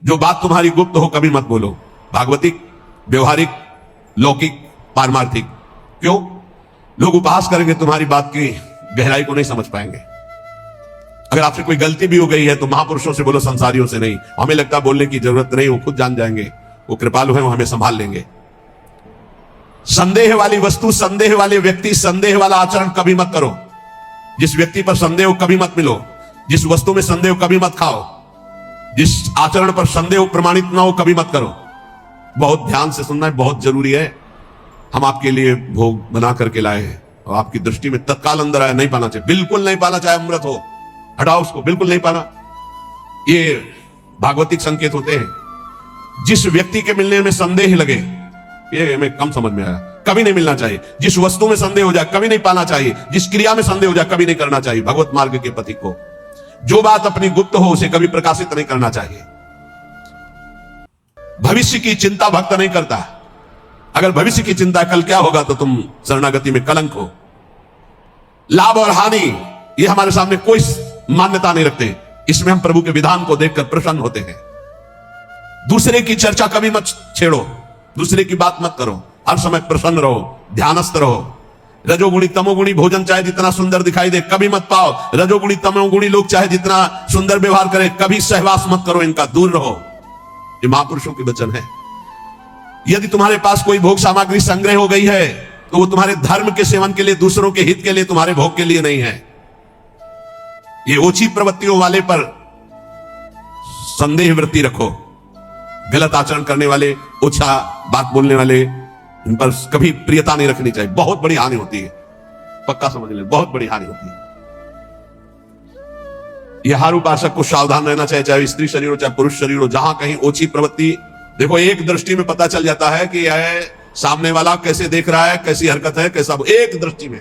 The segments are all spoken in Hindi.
जो बात तुम्हारी गुप्त हो कभी मत बोलो। भागवतिक, व्यवहारिक, लौकिक, पारमार्थिक। क्यों? लोग उपहास करेंगे, तुम्हारी बात की गहराई को नहीं समझ पाएंगे। अगर आपसे कोई गलती भी हो गई है तो महापुरुषों से बोलो, संसारियों से नहीं। हमें लगता बोलने की जरूरत नहीं, वो खुद जान जाएंगे, वो कृपालु हैं, वो हमें संभाल लेंगे। संदेह वाली वस्तु, संदेह वाले व्यक्ति, संदेह वाला आचरण कभी मत करो। जिस व्यक्ति पर संदेह हो कभी मत मिलो, जिस वस्तु में संदेह हो कभी मत खाओ, जिस आचरण पर संदेह प्रमाणित ना हो कभी मत करो। बहुत ध्यान से सुनना है, बहुत जरूरी है। हम आपके लिए भोग बना करके लाए हैं और आपकी दृष्टि में तत्काल अंदर आया, नहीं पाना चाहिए, बिल्कुल नहीं पाना, चाहे अमृत हो, हटाओ उसको, बिल्कुल नहीं पाना। ये भागवतिक संकेत होते हैं। जिस व्यक्ति के मिलने में संदेह लगे, ये हमें कम समझ में आया, कभी नहीं मिलना चाहिए। जिस वस्तु में संदेह हो जाए कभी नहीं पाना चाहिए। जिस क्रिया में संदेह हो जाए कभी नहीं करना चाहिए। भगवत मार्ग के पथिक को जो बात अपनी गुप्त हो उसे कभी प्रकाशित नहीं करना चाहिए। भविष्य की चिंता भक्त नहीं करता। अगर भविष्य की चिंता कल क्या होगा तो तुम शरणागति में कलंक हो। लाभ और हानि ये हमारे सामने कोई मान्यता नहीं रखते। इसमें हम प्रभु के विधान को देखकर प्रसन्न होते हैं। दूसरे की चर्चा कभी मत छेड़ो, दूसरे की बात मत करो। हर समय प्रसन्न रहो, ध्यानस्थ रहो। रजोगुणी तमोगुणी भोजन चाहे जितना सुंदर दिखाई दे कभी मत पाओ। रजोगुणी तमोगुणी लोग चाहे जितना सुंदर व्यवहार करें कभी सहवास मत करो, इनका दूर रहो। ये महापुरुषों के वचन है। यदि तुम्हारे पास कोई भोग सामग्री संग्रह हो गई है तो वो तुम्हारे धर्म के सेवन के लिए, दूसरों के हित के लिए, तुम्हारे भोग के लिए नहीं है। ये ओछी प्रवृत्तियों वाले पर संदेह वृत्ति रखो। गलत आचरण करने वाले, ओछा बात बोलने वाले, इन पर कभी प्रियता नहीं रखनी चाहिए। बहुत बड़ी हानि होती है, पक्का समझ ले, बहुत बड़ी हानि होती है। यह हर उपासक को सावधान रहना चाहिए, चाहे स्त्री शरीर हो चाहे पुरुष शरीर हो। जहां कहीं ओछी प्रवृत्ति, देखो एक दृष्टि में पता चल जाता है कि यह सामने वाला कैसे देख रहा है, कैसी हरकत है, कैसा, एक दृष्टि में।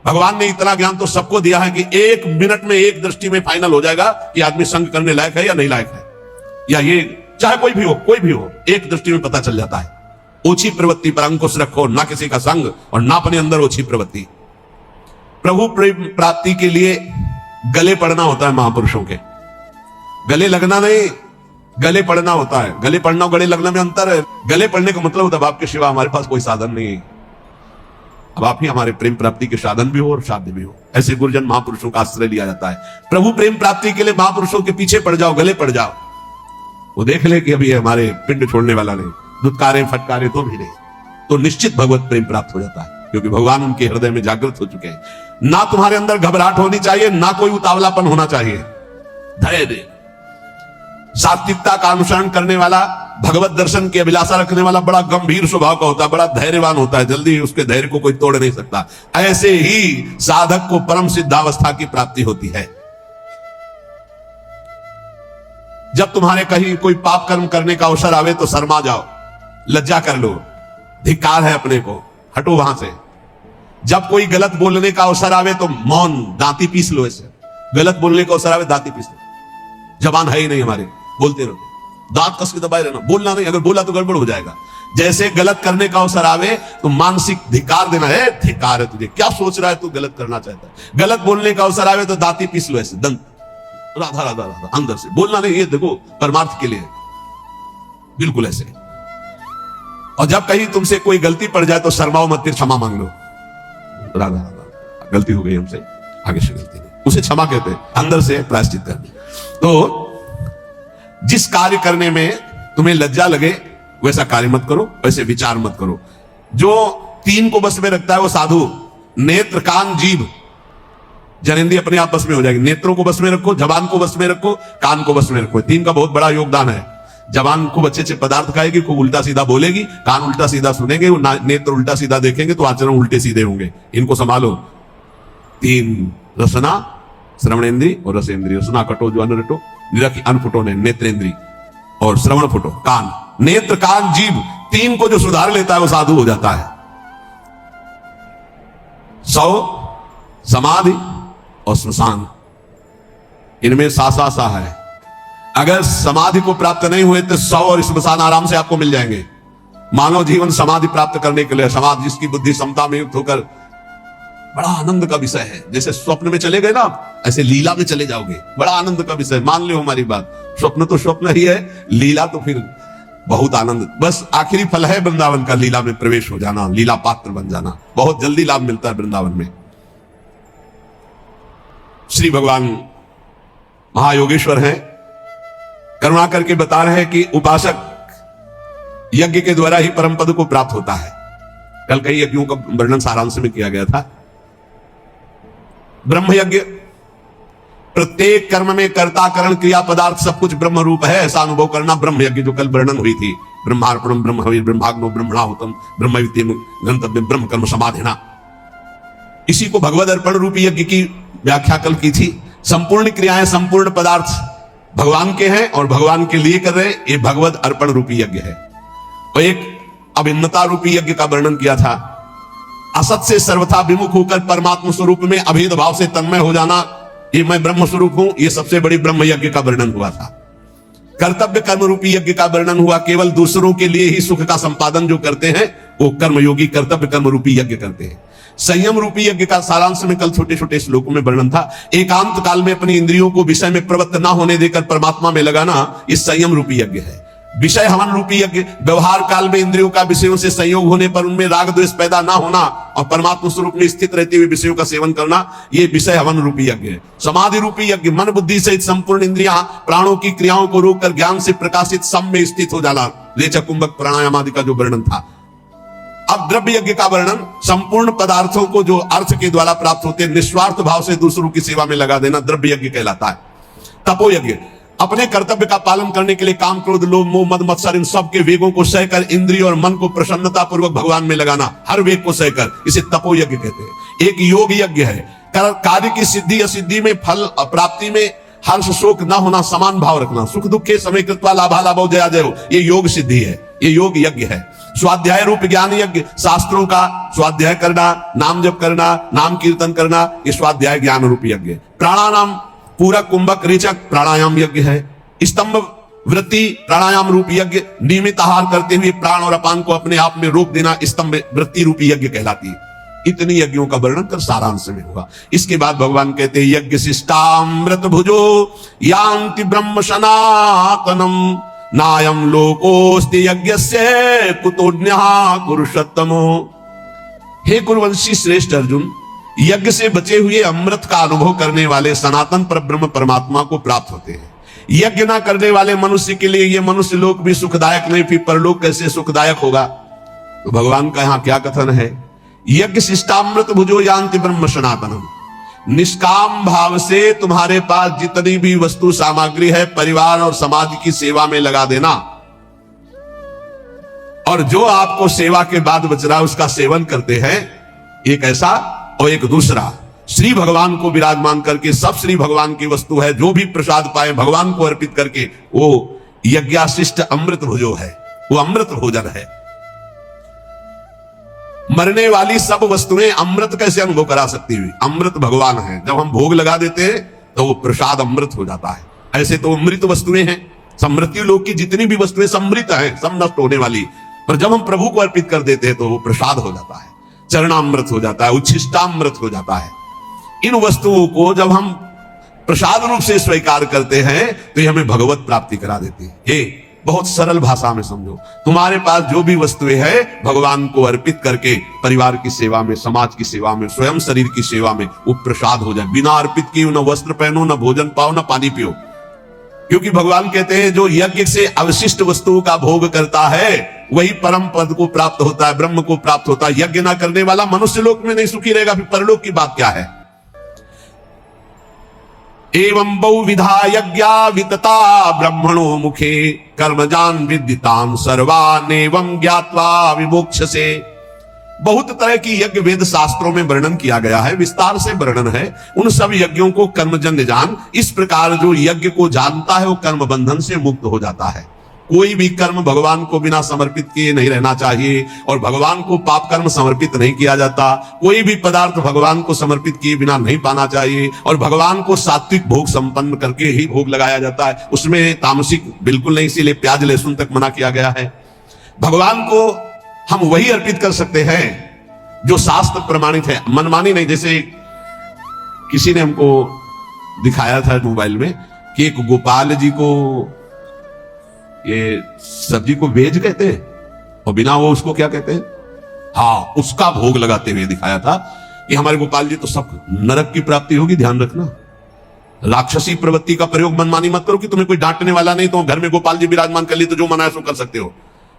भगवान ने इतना ज्ञान तो सबको दिया है कि एक मिनट में, एक दृष्टि में फाइनल हो जाएगा कि आदमी संग करने लायक है या नहीं लायक है। या ये चाहे कोई भी हो, कोई भी हो, एक दृष्टि में पता चल जाता है। ओछी प्रवृत्ति पर अंकुश रखो, ना किसी का संग और ना अपने अंदर ओछी प्रवृत्ति। प्रभु प्रेम प्राप्ति के लिए गले पड़ना होता है महापुरुषों के। गले लगना नहीं, गले पड़ना होता है। गले पड़ना और गले लगना में अंतर है। गले पड़ने का मतलब होता है आपके सिवा हमारे पास कोई साधन नहीं है, अब आप ही हमारे प्रेम प्राप्ति के साधन भी हो और साध्य भी हो। ऐसे गुरुजन महापुरुषों का आश्रय लिया जाता है। प्रभु प्रेम प्राप्ति के लिए महापुरुषों के पीछे पड़ जाओ, गले पड़ जाओ। वो देख ले कि अभी हमारे पिंड छोड़ने वाला नहीं, दुत्कारे फटकारे तो भी नहीं, तो निश्चित भगवत प्रेम प्राप्त हो जाता है, क्योंकि भगवान उनके हृदय में जागृत हो चुके हैं। ना तुम्हारे अंदर घबराहट होनी चाहिए, ना कोई उतावलापन होना चाहिए। धैर्य, सात्विकता का अनुसरण करने वाला, भगवत दर्शन की अभिलाषा रखने वाला बड़ा गंभीर स्वभाव का होता है, बड़ा धैर्यवान होता है। जल्दी उसके धैर्य को कोई तोड़ नहीं सकता। ऐसे ही साधक को परम सिद्धावस्था की प्राप्ति होती है। जब तुम्हारे कहीं कोई पाप कर्म करने का अवसर आवे तो शर्मा जाओ, लज्जा कर लो, धिक्कार है अपने को, हटो वहां से। जब कोई गलत बोलने का अवसर आवे तो मौन, दांती पीस लो। ऐसे गलत बोलने का अवसर आवे दांती पीस लो। जबान है ही नहीं हमारे, बोलते रहो, दांत कस के दबाए रहना, बोलना नहीं। अगर बोला तो गड़बड़ हो जाएगा। जैसे गलत करने का अवसर आवे तो मानसिक धिक्कार देना है। धिक्कार है तुझे, क्या सोच रहा है तू, गलत करना चाहता है। गलत बोलने का अवसर आवे तो दांती पीस लो, ऐसे दंत, राधा राधा राधा, अंदर से बोलना नहीं। ये देखो परमार्थ के लिए, बिल्कुल ऐसे। और जब कहीं तुमसे कोई गलती पड़ जाए तो शर्माओ मत, फिर क्षमा मांग लो। राधा राधा, गलती हो गई हमसे, आगे से गलती नहीं, उसे क्षमा कहते हैं, अंदर से प्रायश्चित करना। तो जिस कार्य करने में तुम्हें लज्जा लगे वैसा कार्य मत करो, वैसे विचार मत करो। जो तीन को बस में रखता है वो साधु, नेत्र कान जीभ, जनेंद्रिय अपने आप बस में हो जाएगी। नेत्रों को बस में रखो, जबान को बस में रखो, कान को बस में रखो। तीन का बहुत बड़ा योगदान है। जबान खूब अच्छे अच्छे पदार्थ खाएगी, खूब उल्टा सीधा बोलेगी, कान उल्टा सीधा सुनेंगे, नेत्र उल्टा सीधा देखेंगे तो आचरण उल्टे सीधे होंगे। इनको संभालो। तीन, रसना, श्रवणेन्द्री और रसेंद्री। रसना कटो जो अन्न रटो, निरखी अन्न फुटो ने, नेत्रेंद्री और श्रवण फुटो कान। नेत्र कान जीभ, तीन को जो सुधार लेता है वो साधु हो जाता है। 100 समाधि और श्मशान, इनमें सा है। अगर समाधि को प्राप्त नहीं हुए तो 100 और श्मशान आराम से आपको मिल जाएंगे। मानव जीवन समाधि प्राप्त करने के लिए, समाधि जिसकी बुद्धि समता में युक्त होकर बड़ा आनंद का विषय है। जैसे स्वप्न में चले गए ना, ऐसे लीला में चले जाओगे, बड़ा आनंद का विषय। मान लो हमारी बात, स्वप्न तो स्वप्न ही है, लीला तो फिर बहुत आनंद। बस आखिरी फल है वृंदावन का, लीला में प्रवेश हो जाना, लीला पात्र बन जाना। बहुत जल्दी लाभ मिलता है वृंदावन में। श्री भगवान महायोगेश्वर हैं, करुणा करके बता रहे हैं कि उपासक यज्ञ के द्वारा ही परम पद को प्राप्त होता है। कल कई यज्ञों का वर्णन सारांश में किया गया था। ब्रह्म यज्ञ, प्रत्येक कर्म में कर्ता करण क्रिया पदार्थ सब कुछ ब्रह्म रूप है, ऐसा अनुभव करना ब्रह्म यज्ञ, जो कल वर्णन हुई थी। ब्रह्मार्पणम ब्रह्म हविर् ब्रह्माग्नो ब्रह्मणाहुतम ब्रह्म विद्यम गंतव्यम ब्रह्म कर्म समाधिना। इसी को भगवद अर्पण रूपी यज्ञ की व्याख्या कल की थी। संपूर्ण क्रियाएं, संपूर्ण पदार्थ भगवान के हैं और भगवान के लिए कर रहे, ये भगवद अर्पण रूपी यज्ञ है। और एक अभिन्नता रूपी यज्ञ का वर्णन किया था। असत से सर्वथा विमुख होकर परमात्मा स्वरूप में अभेद भाव से तन्मय हो जाना, ये मैं ब्रह्म स्वरूप हूं, ये सबसे बड़ी ब्रह्म यज्ञ का वर्णन हुआ था। कर्तव्य कर्म रूपी यज्ञ का वर्णन हुआ। केवल दूसरों के लिए ही सुख का संपादन जो करते हैं वो कर्मयोगी कर्तव्य कर्म रूपी यज्ञ करते हैं। संयम रूपी यज्ञ का सारांश में कल छोटे छोटे श्लोकों में वर्णन था। एकांत काल में अपनी इंद्रियों को विषय में प्रवृत्त ना होने देकर परमात्मा में लगाना, ये संयम रूपी यज्ञ है। विषय हवन रूपी यज्ञ, व्यवहार काल में इंद्रियों का विषयों से संयोग होने पर उनमें राग द्वेष पैदा ना होना और परमात्मा स्वरूप में स्थित रहते हुए विषयों का सेवन करना, ये विषय हवन रूपी यज्ञ है। समाधि रूपी यज्ञ, मन बुद्धि सहित संपूर्ण इंद्रियां प्राणों की क्रियाओं को रोककर ज्ञान से प्रकाशित सम में स्थित हो जाना, रेचक कुंभक प्राणायाम आदि का जो वर्णन था। अब द्रव्य यज्ञ का वर्णन, संपूर्ण पदार्थों को जो अर्थ के द्वारा प्राप्त होते हैं निस्वार्थ भाव से दूसरों की सेवा में लगा देना द्रव्य यज्ञ कहलाता है। तपो यज्ञ, अपने कर्तव्य का पालन करने के लिए काम क्रोध लोभ मोह मद मत्सर इन सब के वेगों को सहकर इंद्रिय और मन को प्रसन्नता पूर्वक भगवान में लगाना, हर वेग को सहकर, इसे तपो यज्ञ कहते हैं। एक योग यज्ञ है, कार्य की सिद्धि असिद्धि में फल प्राप्ति में हर्ष शोक न होना, समान भाव रखना, सुख दुख के समय कृत्वा लाभा लाभो जया जयो, ये योग सिद्धि है, ये योग यज्ञ है। स्वाध्याय रूप ज्ञान यज्ञ, शास्त्रों का स्वाध्याय करना, नाम जप करना, नाम कीर्तन करना, ये स्वाध्याय ज्ञान रूप यज्ञ। प्राणायाम, पूरक कुंभक रेचक प्राणायाम यज्ञ है। स्तंभ वृत्ति प्राणायाम रूप यज्ञ, नियमित आहार करते हुए प्राण और अपान को अपने आप में रोक देना स्तंभ वृत्ति रूपी यज्ञ कहलाती है। इतनी यज्ञों का वर्णन कर सारांश में होगा। इसके बाद भगवान कहते हैं यज्ञ शिष्टामृत भुजो यान्ति ब्रह्म सनातनम नायम लोकोस्ति यज्ञस्य कुतोन्यः कुरुषोत्तमो। हे कुरुवंशी श्रेष्ठ अर्जुन, यज्ञ से बचे हुए अमृत का अनुभव करने वाले सनातन पर ब्रह्म परमात्मा को प्राप्त होते हैं। यज्ञ ना करने वाले मनुष्य के लिए ये मनुष्य लोक भी सुखदायक नहीं, फिर परलोक कैसे सुखदायक होगा। तो भगवान का यहां क्या कथन है, यज्ञ शिष्टामृत भुजो यान्ति ब्रह्म सनातनम। निष्काम भाव से तुम्हारे पास जितनी भी वस्तु सामग्री है परिवार और समाज की सेवा में लगा देना, और जो आपको सेवा के बाद बच रहा है उसका सेवन करते हैं। एक ऐसा और एक दूसरा, श्री भगवान को विराजमान करके, सब श्री भगवान की वस्तु है, जो भी प्रसाद पाए भगवान को अर्पित करके, वो यज्ञाशिष्ट अमृत भुजो है, वो अमृत भोजन है। मरने वाली सब वस्तुएं अमृत कैसे अनुभव करा सकती हुई, अमृत भगवान है। जब हम भोग लगा देते हैं तो वो प्रसाद अमृत हो जाता है। ऐसे तो अमृत वस्तुएं हैं, समृत्यु लोक की जितनी भी वस्तुएं समृत हैं, सब नष्ट होने वाली, पर जब हम प्रभु को अर्पित कर देते हैं तो वो प्रसाद हो जाता है, चरणामृत हो जाता है, उच्छिष्टामृत हो जाता है। इन वस्तुओं को जब हम प्रसाद रूप से स्वीकार करते हैं तो ये हमें भगवत प्राप्ति करा देती है। ये बहुत सरल भाषा में समझो, तुम्हारे पास जो भी वस्तुएं हैं भगवान को अर्पित करके परिवार की सेवा में, समाज की सेवा में, स्वयं शरीर की सेवा में वो प्रसाद हो जाए। बिना अर्पित किए न वस्त्र पहनो, न भोजन पाओ, न पानी पियो। क्योंकि भगवान कहते हैं जो यज्ञ से अवशिष्ट वस्तुओं का भोग करता है वही परम पद को प्राप्त होता है, ब्रह्म को प्राप्त होता है। यज्ञ ना करने वाला मनुष्य लोक में नहीं सुखी रहेगा, फिर परलोक की बात क्या है। एवं बहुविधा यज्ञा वितता ब्रह्मणो मुखे कर्मजान विदितान सर्वान एवं ज्ञात्वा विमोक्षसे। बहुत तरह की यज्ञ वेद शास्त्रों में वर्णन किया गया है, विस्तार से वर्णन है। उन सब यज्ञों को कर्मजन्य जान। इस प्रकार जो यज्ञ को जानता है वो कर्म बंधन से मुक्त हो जाता है। कोई भी कर्म भगवान को बिना समर्पित किए नहीं रहना चाहिए, और भगवान को पाप कर्म समर्पित नहीं किया जाता। कोई भी पदार्थ भगवान को समर्पित किए बिना नहीं पाना चाहिए, और भगवान को सात्विक भोग संपन्न करके ही भोग लगाया जाता है। उसमें तामसिक बिल्कुल नहीं, इसीलिए प्याज लहसुन तक मना किया गया है। भगवान को हम वही अर्पित कर सकते हैं जो शास्त्र प्रमाणित है, मनमानी नहीं। जैसे किसी ने हमको दिखाया था मोबाइल में कि एक गोपाल जी को ये सब्जी को वेज कहते हैं और बिना वो उसको क्या कहते हैं, हाँ, उसका भोग लगाते हुए दिखाया था कि हमारे गोपाल जी तो सब नरक की प्राप्ति होगी। ध्यान रखना, राक्षसी प्रवृत्ति का प्रयोग मनमानी मत करो कि तुम्हें कोई डांटने वाला नहीं तो घर में गोपाल जी विराजमान कर लिए तो जो मना है सो कर सकते हो।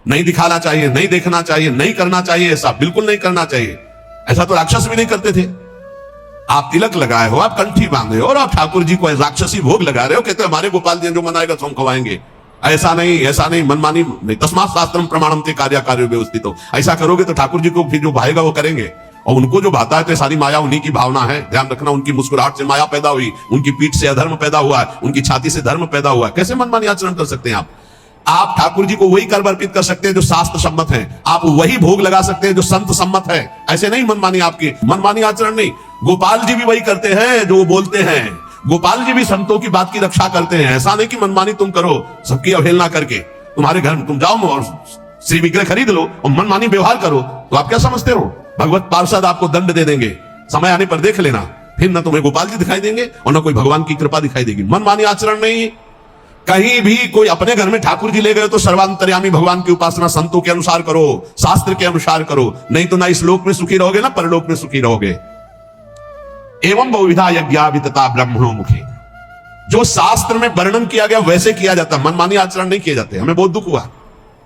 नहीं दिखाना चाहिए, नहीं देखना चाहिए, नहीं करना चाहिए, ऐसा बिल्कुल नहीं करना चाहिए। ऐसा तो राक्षस भी नहीं करते थे। आप तिलक लगाए हो, आप कंठी बांधे हो और आप ठाकुर जी को राक्षसी भोग लगा रहे हो, कहते हो हमारे गोपाल जी जो मनाएगा तो हम खवाएंगे। ऐसा नहीं, ऐसा नहीं, मनमानी नहीं। तस्मात् शास्त्रम प्रमाणम ते कार्य कार्य व्यवस्थित हो। ऐसा करोगे तो ठाकुर जी को फिर जो भाएगा वो करेंगे और उनको जो भाता है तो सारी माया उन्हीं की भावना है। ध्यान रखना, उनकी मुस्कुराहट से माया पैदा हुई, उनकी पीठ से अधर्म पैदा हुआ है, उनकी छाती से धर्म पैदा हुआ है। कैसे मनमानी आचरण कर सकते हैं आप ठाकुर जी को वही कर्म अर्पित कर सकते हैं जो शास्त्र सम्मत है, आप वही भोग लगा सकते हैं जो संत सम्मत है। ऐसे नहीं मनमानी, आपकी मनमानी आचरण नहीं। गोपाल जी भी वही करते हैं जो वो बोलते हैं, गोपाल जी भी संतों की बात की रक्षा करते हैं। ऐसा नहीं कि मनमानी तुम करो सबकी अवहेलना करके। तुम्हारे घर में तुम जाओ और श्री विग्रह खरीद लो और मनमानी व्यवहार करो तो आप क्या समझते हो भगवत पार्षद आपको दंड दे देंगे। समय आने पर देख लेना, फिर न तुम्हें गोपाल जी दिखाई देंगे और न कोई भगवान की कृपा दिखाई देगी। मनमानी आचरण नहीं। कहीं भी कोई अपने घर में ठाकुर जी ले गए तो सर्वांतर्यामी भगवान की उपासना संतों के अनुसार करो, शास्त्र के अनुसार करो, नहीं तो ना इस लोक में सुखी रहोगे ना परलोक में सुखी रहोगे। एवं बहुविधा यज्ञा वितता ब्रह्मणो मुखे, जो शास्त्र में वर्णन किया गया वैसे किया जाता, मनमानी आचरण नहीं किए जाते। हमें बहुत दुख हुआ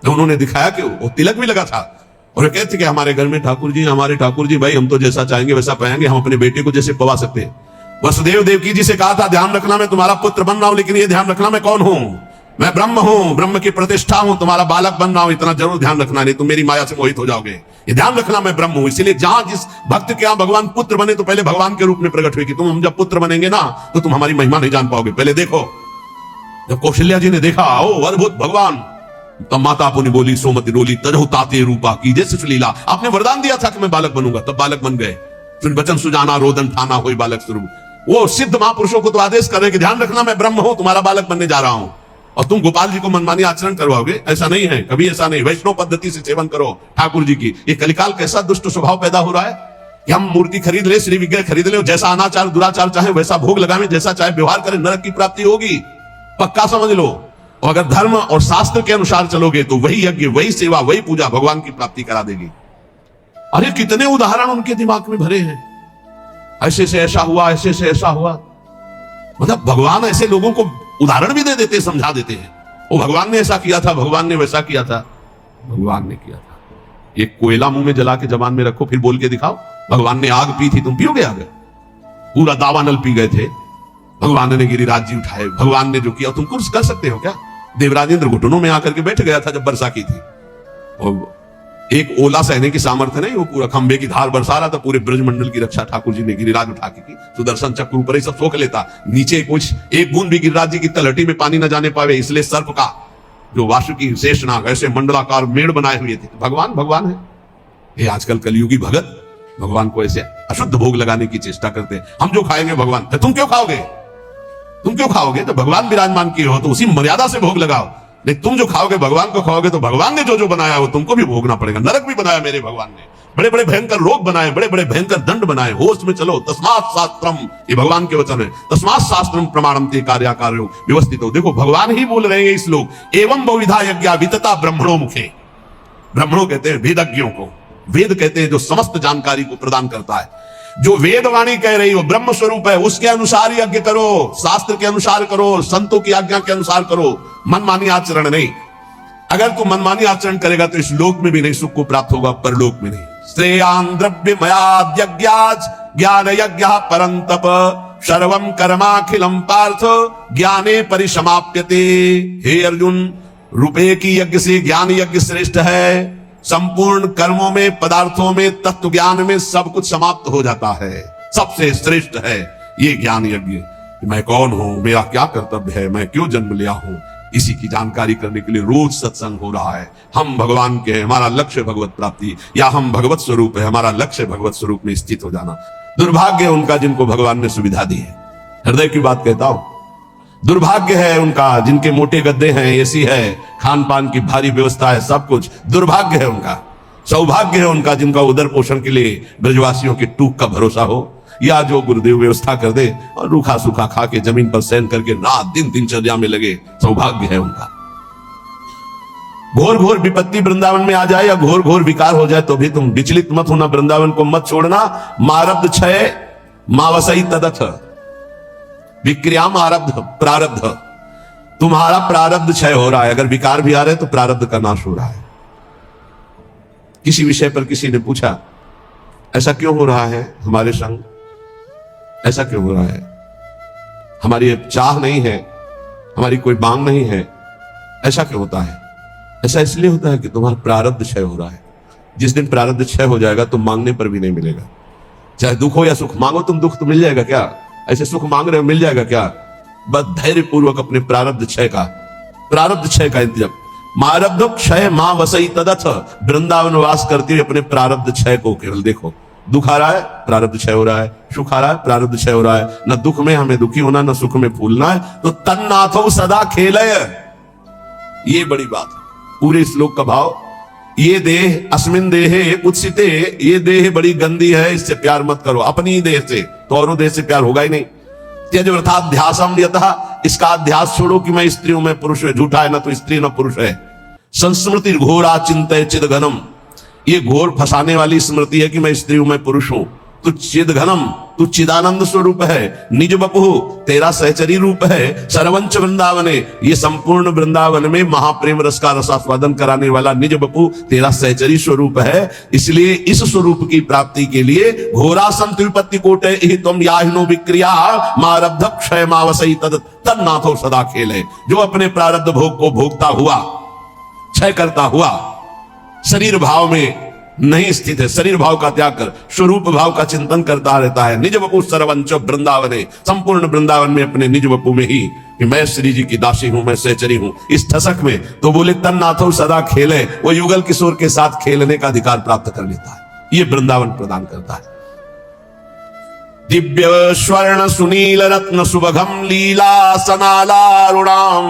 तो उन्होंने दिखाया कि वो तिलक भी लगा था और कहते कि हमारे घर में ठाकुर जी, हमारे ठाकुर जी भाई हम तो जैसा चाहेंगे वैसा पाएंगे, हम अपने बेटे को जैसे पवा सकते हैं। वसुदेव देवकी जी से कहा था ध्यान रखना मैं तुम्हारा पुत्र बन रहा हूं, लेकिन ये ध्यान रखना मैं कौन हूं, मैं ब्रह्म हूं, ब्रह्म की प्रतिष्ठा हूं, तुम्हारा बालक बन रहा हूं, इतना जरूर ध्यान रखना, नहीं तुम मेरी माया से मोहित हो जाओगे। ये ध्यान रखना मैं ब्रह्म हूं। इसलिए जहां जिस भक्त के यहां भगवान पुत्र बने तो पहले भगवान के रूप में प्रकट हुए कि तुम हम जब पुत्र बनेंगे ना तो तुम हमारी महिमा नहीं जान पाओगे, पहले देखो। जब कौशल्या जी ने देखा ओ अद्भुत भगवान, तब माता पुनि बोली सोमति डोली तजहु ताते रूपा की जैसे सुलीला। आपने वरदान दिया था कि मैं बालक बनूंगा, तब बालक बन गए। सुन वचन सुजाना रोदन ठाना होई बालक स्वरूप। वो सिद्ध महापुरुषों को तो आदेश कर रहे कि ध्यान रखना मैं ब्रह्म हूं, तुम्हारा बालक बनने जा रहा हूं, और तुम गोपाल जी को मनमानी आचरण करवाओगे। ऐसा नहीं है, कभी ऐसा नहीं। वैष्णव पद्धति से सेवन करो ठाकुर जी की। ये कलिकाल कैसा दुष्ट स्वभाव पैदा हो रहा है कि हम मूर्ति खरीद ले, श्री विग्रह खरीद ले, जैसा अनाचार दुराचार चाहे वैसा भोग लगावे, जैसा चाहे व्यवहार करें, नरक की प्राप्ति होगी, पक्का समझ लो। और अगर धर्म और शास्त्र के अनुसार चलोगे तो वही यज्ञ, वही सेवा, वही पूजा भगवान की प्राप्ति करा देगी। अरे कितने उदाहरण उनके दिमाग में भरे हैं, ऐसे से ऐसा हुआ, ऐसे से ऐसा हुआ। मतलब भगवान ऐसे लोगों को उदाहरण भी दे देते, समझा देते हैं। वो भगवान ने ऐसा किया था, भगवान ने वैसा किया था, भगवान ने किया था। एक कोयला मुंह में जला के जबान में रखो, फिर बोल के दिखाओ भगवान ने आग पी थी, तुम पियोगे आग? पूरा दावानल पी गए थे, भगवान ने गिरिराज जी उठाए, भगवान ने जो किया तुम कुछ कर सकते हो क्या? देवराजेंद्र घुटनों में आकर के बैठ गया था जब वर्षा की थी, और एक ओला सहने की सामर्थ्य नहीं, वो पूरा खंबे की धार बरसा रहा था। पूरे ब्रजमंडल की रक्षा ठाकुर जी ने गिरिराज उठा के की। सुदर्शन चक्र ऊपर ही सब सोख लेता, नीचे कुछ एक बूंद भी गिरिराज जी की तलहटी में पानी न जाने पावे, इसलिए सर्प का जो वासुकी शेषनाग ऐसे मंडलाकार मेड़ बनाए हुए थे। भगवान भगवान है। ये आजकल कलयुगी भगत भगवान को ऐसे अशुद्ध भोग लगाने की चेष्टा करते हैं। हम जो खाएंगे भगवान, तुम क्यों खाओगे? तुम क्यों खाओगे? तो भगवान विराजमान किए हो तो उसी मर्यादा से भोग लगाओ। नहीं, तुम जो खाओगे भगवान को खाओगे तो भगवान ने जो जो बनाया वो तुमको भी भोगना पड़ेगा। नरक भी बनाया मेरे भगवान ने, बड़े बड़े भयंकर रोग बनाए, बड़े बड़े भयंकर दंड बनाए। होश में चलो। तस्मात् शास्त्रम, ये भगवान के वचन है। तस्मात् शास्त्रम प्रमाणम ते कार्याकार्यो व्यवस्थितो। देखो भगवान ही बोल रहे हैं इस लोग। एवं बहुविधा यज्ञा वितता ब्रह्मणो मुखे। ब्रह्मणो कहते हैं वेदज्ञों को, वेद कहते हैं जो समस्त जानकारी को प्रदान करता है। जो वेदवाणी कह रही हो ब्रह्म स्वरूप है, उसके अनुसार यज्ञ करो, शास्त्र के अनुसार करो, संतों की आज्ञा के अनुसार करो, मनमानी आचरण नहीं। अगर तू मनमानी आचरण करेगा तो इस लोक में भी नहीं सुख को प्राप्त होगा, परलोक में नहीं। श्रेयान द्रव्यमयाद् यज्ञाच् ज्ञान यज्ञ परंतप सर्वं कर्माखिलम पार्थ ज्ञाने परिसमाप्यते। हे अर्जुन, रुपये की यज्ञ से ज्ञान यज्ञ श्रेष्ठ है। संपूर्ण कर्मों में, पदार्थों में, तत्व ज्ञान में सब कुछ समाप्त हो जाता है। सबसे श्रेष्ठ है ये ज्ञान यज्ञ। मैं कौन हूं, मेरा क्या कर्तव्य है, मैं क्यों जन्म लिया हूं, इसी की जानकारी करने के लिए रोज सत्संग हो रहा है। हम भगवान के हैं, हमारा लक्ष्य भगवत प्राप्ति, या हम भगवत स्वरूप है, हमारा लक्ष्य भगवत स्वरूप में स्थित हो जाना। दुर्भाग्य है उनका जिनको भगवान ने सुविधा दी है। हृदय की बात कहता हूं, दुर्भाग्य है उनका जिनके मोटे गद्दे हैं, एसी है, खान पान की भारी व्यवस्था है, सब कुछ। दुर्भाग्य है उनका। सौभाग्य है उनका जिनका उदर पोषण के लिए ब्रजवासियों के टूक का भरोसा हो, या जो गुरुदेव व्यवस्था कर दे और रूखा सूखा खा के जमीन पर सैन करके रात दिन दिनचर्या में लगे, सौभाग्य है उनका। घोर घोर विपत्ति वृंदावन में आ जाए या घोर घोर विकार हो जाए तो भी तुम विचलित मत होना, वृंदावन को मत छोड़ना। मारब्ध क्षय मावसई तदथ विक्रियाम आरब्ध प्रारब्ध, तुम्हारा प्रारब्ध क्षय हो रहा है। अगर विकार भी आ रहे तो प्रारब्ध का नाश हो रहा है। किसी विषय पर किसी ने पूछा ऐसा क्यों हो रहा है हमारे संग, ऐसा क्यों हो रहा है, हमारी चाह नहीं है, हमारी कोई मांग नहीं है, ऐसा क्यों होता है? ऐसा इसलिए होता है कि तुम्हारा प्रारब्ध क्षय हो रहा है। जिस दिन प्रारब्ध क्षय हो जाएगा तो मांगने पर भी नहीं मिलेगा। चाहे दुख हो या सुख, मांगो तुम दुख तो मिल जाएगा क्या? ऐसे सुख मांग रहे हो मिल जाएगा क्या? बस धैर्य पूर्वक अपने प्रारब्ध क्षय का इंतजाम। मारब्ध क्षय मां वसई तदथ, वृंदावन वास करते हुए अपने प्रारब्ध क्षय को केवल देखो। दुख आ रहा है प्रारब्ध क्षय हो रहा है, सुख आ रहा है प्रारब्ध क्षय हो रहा है। न दुख में हमें दुखी होना, न सुख में फूलना है। तो तन्नाथो सदा खेलय, ये बड़ी बात है पूरे श्लोक का भाव। ये देह अस्मिन देहे कुत्सिते, ये देह बड़ी गंदी है, इससे प्यार मत करो अपनी देह से, तो औरों देह से प्यार होगा ही नहीं। त्यज वृथाध्यासम यतः, इसका अध्यास छोड़ो कि मैं स्त्री हूं मैं पुरुष है, झूठा है, ना तो स्त्री ना पुरुष है। संस्मृति घोरा चिंतय चिद घनम, ये घोर फंसाने वाली स्मृति है कि मैं स्त्री हूं मैं पुरुष हूं। तू चिद घनम, तू चिदानंद स्वरूप है। निज बपु, तेरा सहचरी रूप है। सर्वंच वृंदावने, ये संपूर्ण वृंदावन में महाप्रेम रस का रसास्वादन कराने वाला निज बपु तेरा सहचरी स्वरूप है। इसलिए इस स्वरूप की प्राप्ति के लिए घोरा संत विपत्ति कोटे ही तुम याहिनो विक्रिया मारब्ध क्षय मावसई तद तन्नाथो सदा खेले। जो अपने प्रारब्ध भोग को भोगता हुआ, क्षय करता हुआ, शरीर भाव में नहीं स्थित है, शरीर भाव का त्याग कर स्वरूप भाव का चिंतन करता रहता है। निज बपु सर्वंच वृंदावने, संपूर्ण वृंदावन में अपने निज बपु में ही कि मैं श्री जी की दासी हूं, मैं सहचरी हूं, इस ठसक में तो बोले तन्नाथो सदा खेले। वो युगल किशोर के साथ खेलने का अधिकार प्राप्त कर लेता है। ये वृंदावन प्रदान करता है। दिव्य स्वर्ण सुनील रत्न सुभगम लीला सनालारुणाम,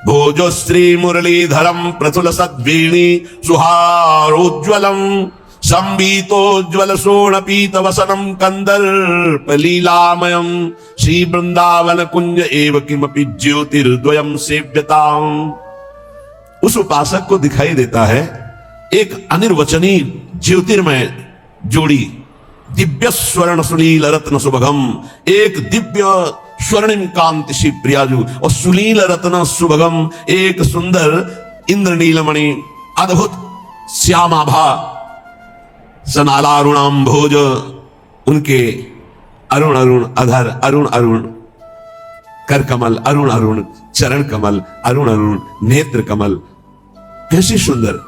भोजो श्री मुरलीधरम प्रथुल सद्वीणी सुहारोज्वलम, संबीतोज्वल शोण पीत वसनम कंदर्प लीलामयम, श्री वृंदावन कुंज एव किमपि ज्योतिर्द्वयम सेव्यताम। उस उपासक को दिखाई देता है एक अनिर्वचनीय ज्योतिर्मय जोड़ी, दिव्य स्वर्ण सुनील रत्न सुभगम, एक दिव्य स्वर्णिम कांति शिव प्रियाजु और सुनील रत्न सुभगम, एक सुंदर इंद्रनीलमणि अद्भुत श्यामाभा सनालारुणाम भोज, उनके अरुण अरुण अधर, अरुण अरुण कर कमल, अरुण अरुण चरण कमल, अरुण अरुण नेत्र कमल, कैसी सुंदर।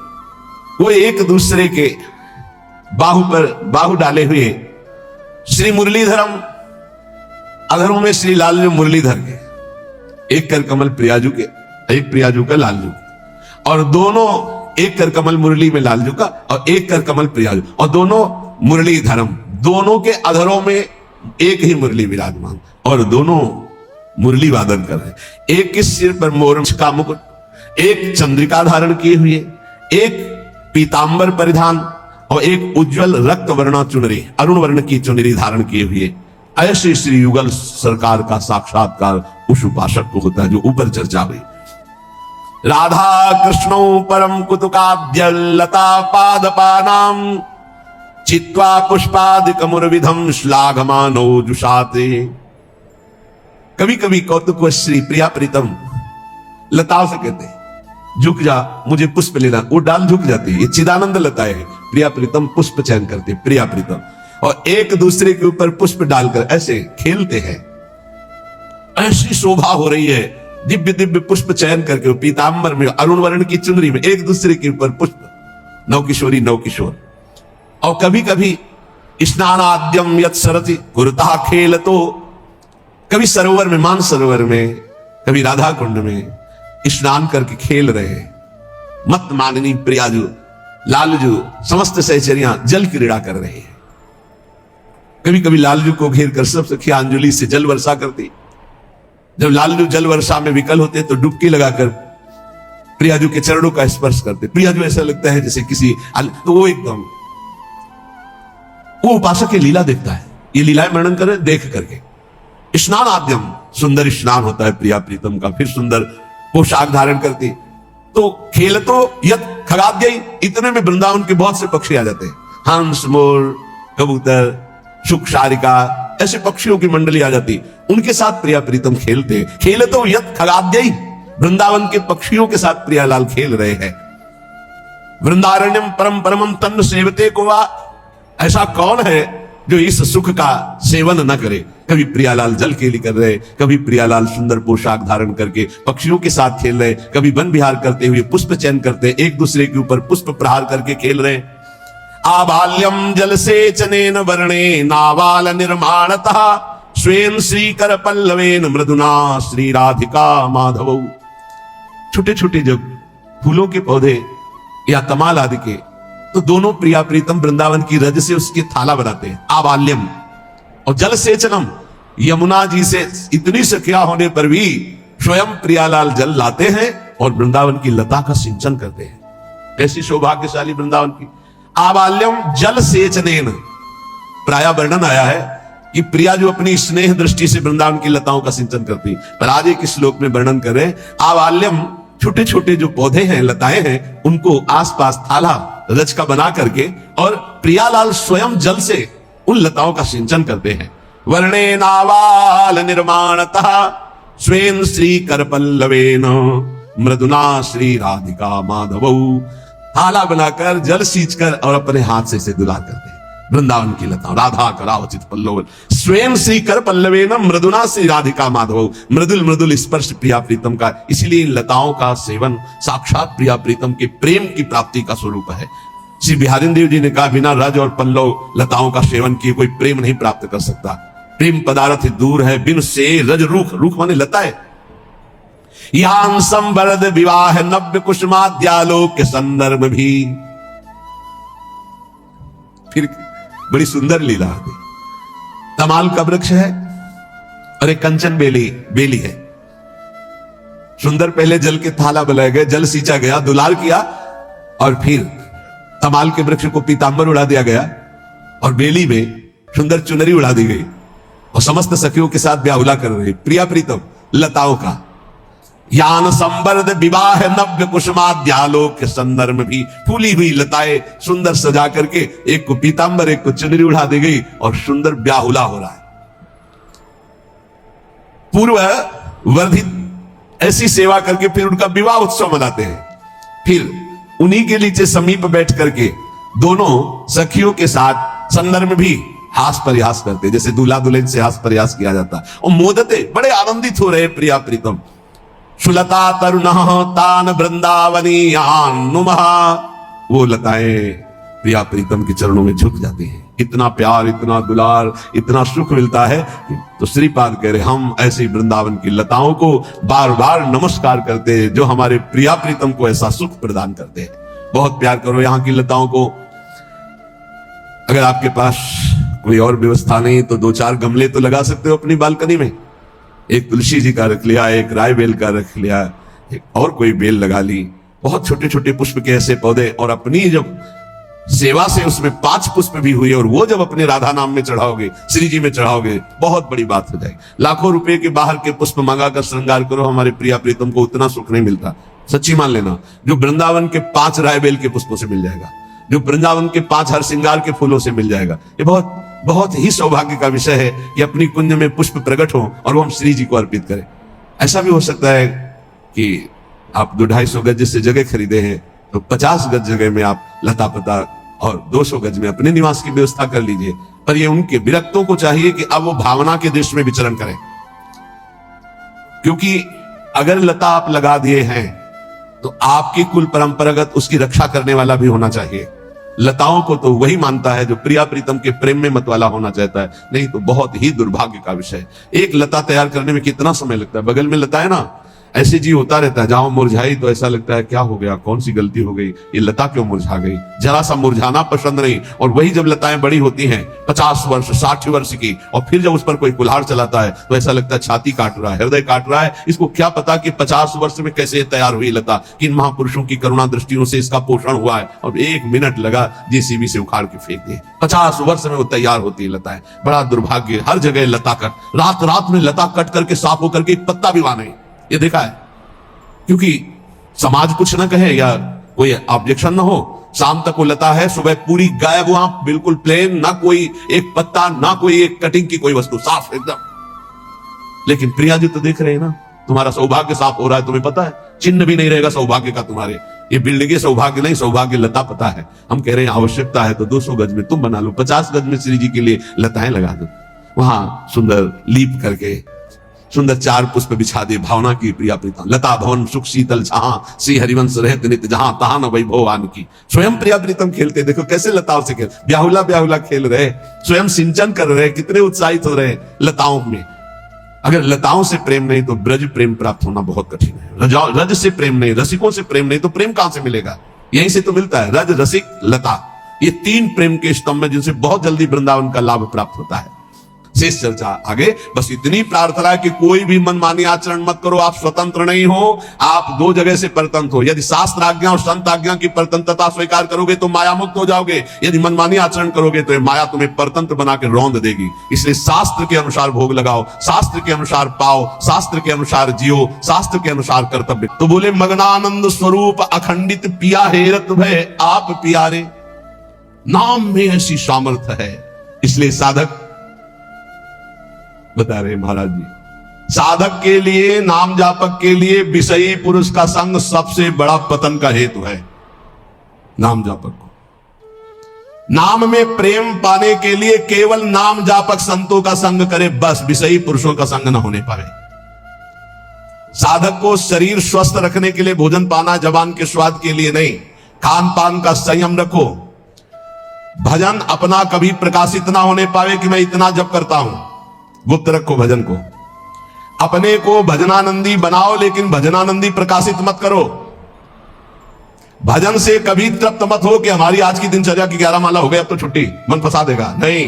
वो एक दूसरे के बाहु पर बाहु डाले हुए श्री मुरलीधरम, अधरों में श्री लालजू मुरलीधर के, एक कर कमल प्रियाजू के, एक प्रियाजू का लालजू के, और दोनों एक कर कमल मुरली में लालजू का और एक कर कमल प्रियाजू, और दोनों मुरलीधरम, दोनों के अधरों में एक ही मुरली विराजमान और दोनों मुरली वादन कर रहे। एक के सिर पर मोर का मुकुट, एक चंद्रिका धारण किए हुए, एक पीतांबर परिधान और एक उज्जवल रक्त वर्णा चुनरी, अरुण वर्ण की चुनरी धारण किए हुए। ऐसे श्री युगल सरकार का साक्षात्कार उस उपासक को होता है जो ऊपर चर्चा हुई। राधा कृष्णो परम कुतुकाद्य लता पादपानाम, चित्वा पुष्पादिकमुर्विधम श्लाघमानो जुषाते। कभी कभी कौतुक श्री प्रिया प्रीतम लताओं से कहते झुक जा मुझे पुष्प लेना, वो डाल झुक जाती है। ये चिदानंद लता है, प्रिया प्रीतम पुष्प चयन करते प्रिया प्रीतम, और एक दूसरे के ऊपर पुष्प डालकर ऐसे खेलते हैं। ऐसी शोभा हो रही है, दिव्य दिव्य पुष्प चयन करके पीतांबर में अरुण वर्ण की चुनरी में एक दूसरे के ऊपर पुष्प, नवकिशोरी नवकिशोर। और कभी कभी स्नानाद्यम यत् सरति कुरुता खेल, तो कभी सरोवर में, मान सरोवर में, कभी राधा कुंड में स्नान करके खेल रहे। मत माननी प्रियाजू लालजू समस्त सहचरियां जल क्रीड़ा कर रहे हैं। कभी कभी लालजू को घेर कर सब सखियां अंजलि से जल वर्षा करती। जब लालजू जल वर्षा में विकल होते तो डुबकी लगाकर प्रियाजू के चरणों का स्पर्श करते, प्रियाजू ऐसा लगता है जैसे किसी तो वो एकदम वो उपासक की लीला देखता है, ये लीलाएं वर्णन करें देख करके। स्नान आद्यम, सुंदर स्नान होता है प्रिया प्रीतम का, फिर सुंदर पोशाक धारण करती, तो खेल तो यत खगाद्य, इतने में वृंदावन के बहुत से पक्षी आ जाते हैं, हंस, मोर, कबूतर, शुक, शारिका, ऐसे पक्षियों की मंडली आ जाती, उनके साथ प्रिया प्रीतम खेलते। खेल तो यत खगाद्य, वृंदावन के पक्षियों के साथ प्रियालाल खेल रहे हैं। वृंदारण्यम परम परमम तन्न सेवते को वा, ऐसा कौन है जो इस सुख का सेवन न करे। कभी प्रियालाल जल खेली कर रहे, कभी प्रियालाल सुंदर पोशाक धारण करके पक्षियों के साथ खेल रहे, कभी वन विहार करते हुए पुष्प चयन करते, एक दूसरे के ऊपर पुष्प प्रहार करके खेल रहे। आबाल्यम जल सेचनेन वर्णे नावाल निर्माणतः स्वेन श्रीकर पल्लवेन मृदुना श्री राधिका माधव। छोटे छोटे जब फूलों के पौधे या तमाल आदि के, तो दोनों प्रिया प्रीतम वृंदावन की रज से उसकी थाला बनाते हैं। आबाल्यम और जल सेचनम, यमुना जी से इतनी सख्या होने पर भी स्वयं प्रियालाल जल लाते हैं और वृंदावन की लता का सिंचन करते हैं। कैसी सौभाग्यशाली वृंदावन की। आबाल्यम जल सेचनेन, प्राय वर्णन आया है कि प्रिया जो अपनी स्नेह दृष्टि से वृंदावन की लताओं का सिंचन करती, पर आज एक श्लोक में वर्णन करें, आबाल्यम छोटे छोटे जो पौधे हैं, लताएं हैं, उनको आसपास थाला रज का बना करके और प्रियालाल स्वयं जल से उन लताओं का सिंचन करते हैं। वर्णे नावाल निर्माणतः स्वेन श्री कर पल्लवेन मृदुना श्री राधिका माधव। थाला बनाकर जल सींचकर और अपने हाथ से इसे दुला करते हैं। वृंदावन की लता राधा करावचित पल्लव स्वयं श्री कर पल्लवेन मृदुना श्री राधिका माधव। मृदुल मृदुल स्पर्श प्रिया प्रीतम का, इसलिए इन लताओं का सेवन साक्षात प्रिया प्रीतम के प्रेम की प्राप्ति का स्वरूप है। श्री बिहारी देव जी ने कहा, बिना रज और पल्लव लताओं का सेवन किए कोई प्रेम नहीं प्राप्त कर सकता। प्रेम पदार्थ दूर है बिन से रज रूख, रूख माने लता है। यान संवरद विवाह नव्य कुसुमाद्यालोक के संदर्भ भी, फिर बड़ी सुंदर लीला आती। तमाल का वृक्ष है और एक कंचन बेली है। सुंदर पहले जल के थाला बनाए गए, जल सींचा गया, दुलार किया, और फिर तमाल के वृक्ष को पीतांबर उड़ा दिया गया और बेली में सुंदर चुनरी उड़ा दी गई और समस्त सखियों के साथ ब्याहुला कर रही प्रिया प्रीतम लताओं का। यान संवर्ध विवाह नव्य कुसुमाद्यालोक के संदर्भ भी, फूली हुई लताएं सुंदर सजा करके एक को पीतांबर एक को चुनरी उड़ा दी गई और सुंदर ब्याहुला हो रहा है। पूर्व वर्धित ऐसी सेवा करके फिर उनका विवाह उत्सव मनाते हैं। फिर उन्हीं के नीचे समीप बैठ करके दोनों सखियों के साथ संदर्भ भी हास परिहास करते, जैसे दूल्हा दुल्हन से हास परिहास किया जाता और मोदते बड़े आनंदित हो रहे प्रिया प्रीतम। सुलता तरुण तान वृंदावनीयान नुमः, वो लताएं प्रिया प्रीतम के चरणों में झुक जाती हैं। इतना प्यार, इतना दुलार, इतना सुख मिलता है। तो श्रीपाद कह रहे, हम ऐसी वृंदावन की लताओं को बार बार नमस्कार करते हैं जो हमारे प्रिया प्रीतम को ऐसा सुख प्रदान करते हैं। बहुत प्यार करो यहाँ की लताओं को। अगर आपके पास कोई और व्यवस्था नहीं तो 2-4 गमले तो लगा सकते हो अपनी बालकनी में। एक तुलसी जी का रख लिया, एक राय बेल का रख लिया, एक और कोई बेल लगा ली। बहुत छोटे छोटे पुष्प के ऐसे पौधे, और अपनी जब सेवा से उसमें 5 पुष्प भी हुए और वो जब अपने राधा नाम में चढ़ाओगे, श्री जी में चढ़ाओगे, बहुत बड़ी बात हो जाएगी। लाखों रुपए के बाहर के पुष्प मंगाकर श्रृंगार करो, हमारे प्रिया प्रीतम को उतना सुख नहीं मिलता। सच्ची मान लेना, जो वृंदावन के 5 राय बेल के पुष्पों से मिल जाएगा, जो वृंदावन के 5 हर श्रृंगार के फूलों से मिल जाएगा। ये बहुत बहुत ही सौभाग्य का विषय है कि अपनी कुंज में पुष्प प्रकट हो और वो हम श्री जी को अर्पित करें। ऐसा भी हो सकता है कि आप 200-250 गज से जगह खरीदे हैं तो 50 गज जगह में आप लता पता और 200 गज में अपने निवास की व्यवस्था कर लीजिए। पर ये उनके विरक्तों को चाहिए कि अब वो भावना के दृश्य में विचरण करें, क्योंकि अगर लता आप लगा दिए हैं तो आपकी कुल परंपरागत उसकी रक्षा करने वाला भी होना चाहिए। लताओं को तो वही मानता है जो प्रिया प्रीतम के प्रेम में मत वाला होना चाहता है, नहीं तो बहुत ही दुर्भाग्य का विषय है। एक लता तैयार करने में कितना समय लगता है। बगल में लता है ना, ऐसे जी होता रहता है, जहां मुरझाई तो ऐसा लगता है क्या हो गया, कौन सी गलती हो गई, ये लता क्यों मुरझा गई, जरा सा मुरझाना पसंद नहीं। और वही जब लताएं बड़ी होती हैं 50 वर्ष 60 वर्ष की, और फिर जब उस पर कोई कुल्हाड़ चलाता है तो ऐसा लगता है छाती काट रहा है, हृदय काट रहा है। इसको क्या पता कि 50 वर्ष में कैसे तैयार हुई लता, किन महापुरुषों की करुणा दृष्टियों से इसका पोषण हुआ है, और 1 मिनट लगा जेसीबी से उखाड़ के फेंक दिए। 50 वर्ष में वो तैयार होती है लताएं। बड़ा दुर्भाग्य, हर जगह लता कट, रात रात में लता कट करके साफ होकर के एक पत्ता भी वहां नहीं, ये देखा है। क्योंकि समाज कुछ ना कहे या कोई ऑब्जेक्शन ना हो, शाम तक वो लता है, सुबह पूरी गायब, वहां बिल्कुल प्लेन, ना कोई एक पत्ता, ना कोई एक कटिंग की कोई वस्तु, साफ एकदम। लेकिन प्रिया जी तो देख रहे हैं ना, तुम्हारा सौभाग्य साफ हो रहा है, तुम्हें पता है, चिन्ह भी नहीं रहेगा सौभाग्य का तुम्हारे। ये बिल्डिंग सौभाग्य नहीं, सौभाग्य लता पता है। हम कह रहे हैं आवश्यकता है तो 200 गज में तुम बना लो, 50 गज में श्री जी के लिए लताएं लगा दो, वहां सुंदर लीप करके सुंदर 4 पुष्प बिछा दे, भावना की प्रिया प्रीतम, लता भवन सुख शीतल जहां, श्री हरिवंश रहत नित जहां, तहां न वैभव आन की। स्वयं प्रिया प्रीतम खेलते, देखो कैसे लताओं से खेल, ब्याहुला ब्याहुला खेल रहे, स्वयं सिंचन कर रहे, कितने उत्साहित हो रहे लताओं में। अगर लताओं से प्रेम नहीं तो ब्रज प्रेम प्राप्त होना बहुत कठिन है। रज से प्रेम नहीं, रसिकों से प्रेम नहीं तो प्रेम कहां से मिलेगा? यहीं से तो मिलता है, रज रसिक लता, ये 3 प्रेम के स्तंभ में जिनसे बहुत जल्दी वृंदावन का लाभ प्राप्त होता है। शेष चर्चा आगे, बस इतनी प्रार्थना है कि कोई भी मनमानी आचरण मत करो। आप स्वतंत्र नहीं हो, आप 2 जगह से परतंत्र हो। यदि शास्त्र आज्ञा और संत आज्ञा की परतंत्रता स्वीकार करोगे तो माया मुक्त हो जाओगे, यदि मनमानी आचरण करोगे तो माया तुम्हें परतंत्र बना के रौंद देगी। इसलिए शास्त्र के अनुसार भोग लगाओ, शास्त्र के अनुसार पाओ, शास्त्र के अनुसार जियो, शास्त्र के अनुसार कर्तव्य। तो बोले मग्नानंद स्वरूप अखंडित पिया हेरत भय आप प्यारे, नाम में ऐसी सामर्थ्य है। इसलिए साधक बता रहे महाराज जी, साधक के लिए, नाम जापक के लिए विषयी पुरुष का संग सबसे बड़ा पतन का हेतु है। नाम जापक को नाम में प्रेम पाने के लिए केवल नाम जापक संतों का संग करे, बस विषयी पुरुषों का संग न होने पाए। साधक को शरीर स्वस्थ रखने के लिए भोजन पाना जबान के स्वाद के लिए नहीं, खान पान का संयम रखो। भजन अपना कभी प्रकाशित ना होने पावे कि मैं इतना जप करता हूं, गुप्त रखो भजन को। अपने को भजनानंदी बनाओ, लेकिन भजनानंदी प्रकाशित मत करो। भजन से कभी तृप्त मत हो कि हमारी आज की दिनचर्या की 11 माला हो गई, अब तो छुट्टी, मन फंसा देगा। नहीं,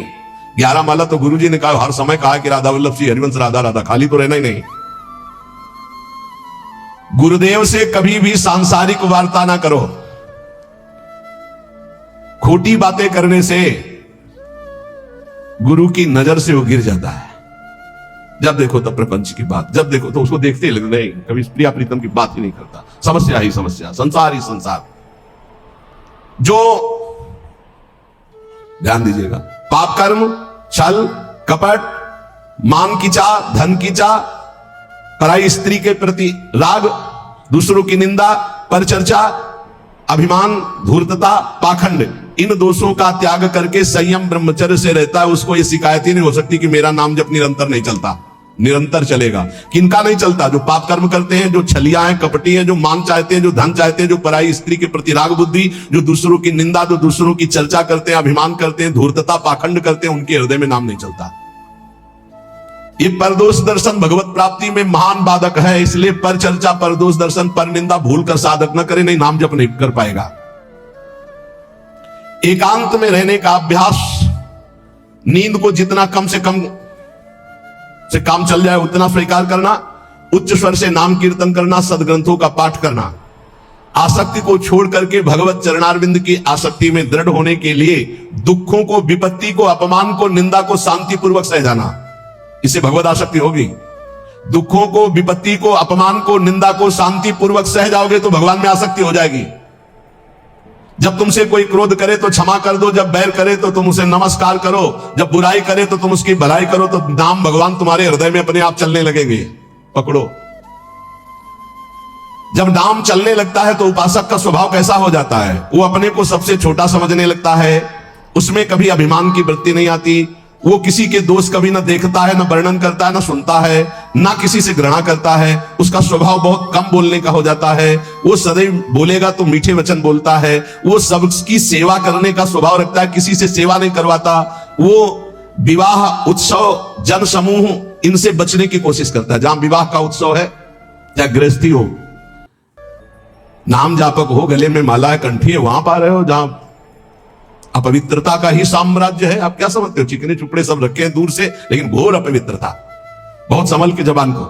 11 माला तो गुरुजी ने कहा, हर समय कहा कि राधा वल्लभ श्री हरिवंश राधा राधा, खाली तो रहना ही नहीं। गुरुदेव से कभी भी सांसारिक वार्ता ना करो। खोटी बातें करने से गुरु की नजर से वो गिर जाता है। जब देखो तब प्रपंच की बात, जब देखो तो उसको देखते ही लग नहीं, कभी प्रिया प्रीतम की बात ही नहीं करता। समस्या ही समस्या, संसार ही संसार। जो ध्यान दीजिएगा, पाप कर्म, छल कपट, मान की चाह, धन की चाह, पराई स्त्री के प्रति राग, दूसरों की निंदा, परचर्चा, अभिमान, धूर्तता, पाखंड, इन दोषों का त्याग करके संयम ब्रह्मचर्य से रहता है, उसको ये शिकायत ही नहीं हो सकती कि मेरा नाम जब निरंतर नहीं चलता। निरंतर चलेगा। किनका नहीं चलता? जो पाप कर्म करते हैं, जो छलिया हैं, कपटी हैं, जो मान चाहते हैं, जो धन चाहते हैं, जो पराई स्त्री के प्रति राग बुद्धि, जो दूसरों की निंदा, जो दूसरों की चर्चा करते हैं, अभिमान करते हैं, धूर्तता, पाखंड करते हैं, उनके हृदय में नाम नहीं चलता। ये परदोष दर्शन भगवत प्राप्ति में महान बाधक है। इसलिए पर चर्चा, परदोष दर्शन, पर निंदा भूल कर साधक न करे, नहीं नाम जप नहीं कर पाएगा। एकांत में रहने का अभ्यास, नींद को जितना कम से कम से काम चल जाए उतना स्वीकार करना, उच्च स्वर से नाम कीर्तन करना, सदग्रंथों का पाठ करना, आसक्ति को छोड़ करके भगवत चरणारविंद की आसक्ति में दृढ़ होने के लिए दुखों को, विपत्ति को, अपमान को, निंदा को शांतिपूर्वक सह जाना, इससे भगवत आसक्ति होगी। दुखों को, विपत्ति को, अपमान को, निंदा को शांतिपूर्वक सह जाओगे तो भगवान में आसक्ति हो जाएगी। जब तुमसे कोई क्रोध करे तो क्षमा कर दो, जब बैर करे तो तुम उसे नमस्कार करो, जब बुराई करे तो तुम उसकी भलाई करो, तो नाम भगवान तुम्हारे हृदय में अपने आप चलने लगेंगे। पकड़ो। जब नाम चलने लगता है तो उपासक का स्वभाव कैसा हो जाता है? वो अपने को सबसे छोटा समझने लगता है, उसमें कभी अभिमान की वृत्ति नहीं आती, वो किसी के दोष कभी ना देखता है, ना वर्णन करता है, ना सुनता है, ना किसी से घृणा करता है। उसका स्वभाव बहुत कम बोलने का हो जाता है। वो सदैव बोलेगा तो मीठे वचन बोलता है। वो सबकी सेवा करने का स्वभाव रखता है, किसी से सेवा नहीं करवाता। वो विवाह, उत्सव, जन समूह, इनसे बचने की कोशिश करता है। जहां विवाह का उत्सव है, चाहे गृहस्थी हो, नाम जापक हो, गले में माला है, कंठी है, वहां पा रहे हो जहां अपवित्रता का ही साम्राज्य है। आप क्या समझते हो? चिकने चुपड़े सब रखे हैं दूर से, लेकिन घोर अपवित्रता। बहुत संभल के जबान को।